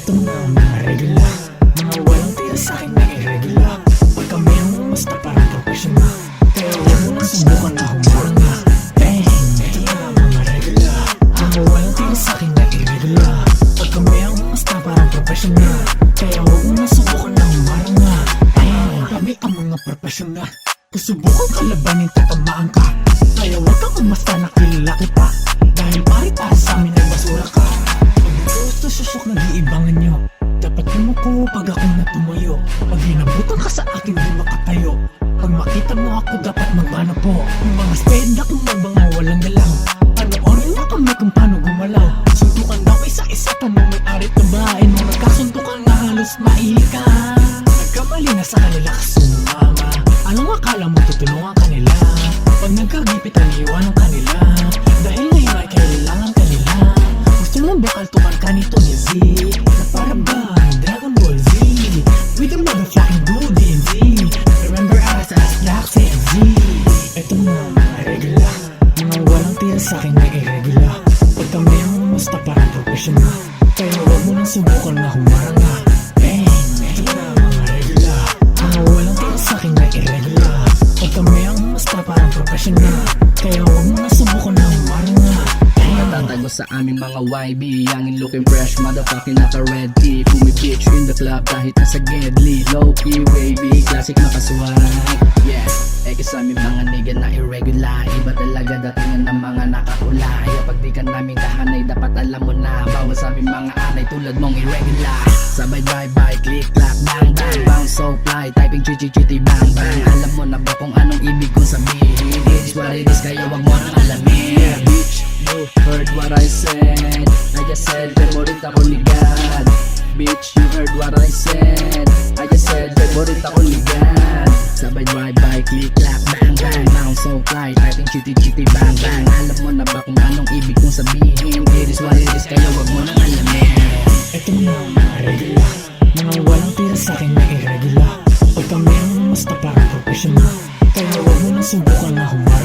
Ito na ang mga regula, mga walang tira sa'kin na irregular. Pag kami ang basta parang professional, kaya huwag mo na subukan na humaranga. Bang! Ito na ang mga regula, mga walang tira sa'kin na irregular. Pag kami ang basta parang professional, kaya huwag mo na subukan na humaranga. Bang! Kami ang mga professional, kung subukan kalabanin tatamaan ka. Kaya huwag kang umasta na kilala kita, dahil pare para sa amin ay basura ka. Gusto susok nag-iibangan nyo, dapat kumuko pag ako natumayo. Pag hinabutan ka sa akin di makatayo, pag makita mo ako dapat magmana po. Yung mga spenda kung mga walang galang, panoorin mo kami kung paano gumalaw. Suntukan daw isa-isa tanong may-ari na bahay, nung nagkasuntukan na halos maihikan. Nagkamali na sa kanila kasi sumama, anong akala mo tutulungan kanila? Pag nagkagipit ang iwanan kanila, dahil ngayon ay kailangan kanila. Gusto mo bakal tukar ka nito ni Z, na para bang Dragon Ball Z, with the motherfucking blue DNZ. Remember us as Black Z. Ito na mga regula, mga walang tira sa'kin na irregular. Pag kami ang basta parang professional, kaya huwag mo nang subukan na humaranga. Bang! Ito na mga regula, mga walang tira sa'kin na irregular. Pag kami ang basta parang professional, kaya huwag mo nang subukan na humaranga. Tatago sa aming mga YB, young and looking fresh, motherfucking naka-red tee. Pumipitch in the club kahit nasa Gedli, low-key, wavy, classic makaswag. Yeah, sa aming mga nigga na irregular, iba talaga datingan ng mga nakahula. Kaya pag di ka namin kahanay, dapat alam mo na, bawal sa aming mga anay tulad mong irregular. Sabay drive-by, click, clap, bang, bang, bounce so fly, typing chichi-chiti, bang, bang. Alam mo na ba kung anong ibig kong sabihin? It is what it is, kaya wag mo nang alamin. Bitch, you heard what I said, I just said, favorite ako ni God. Bitch, you heard what I said, I just said, favorite ako ni God. Sabay drive-by, click, clap, bang, bang, bounce so fly, typing chiti-chiti, bang, bang. Alam mo na ba kung anong ibig kong sabihin? It is what it is, kaya wag mo nang alamin. Ito na ang mga regula, mga walang tira sa'kin na irregular. Pag kami ang basta parang professional, kaya huwag mo nang subukan na humaranga.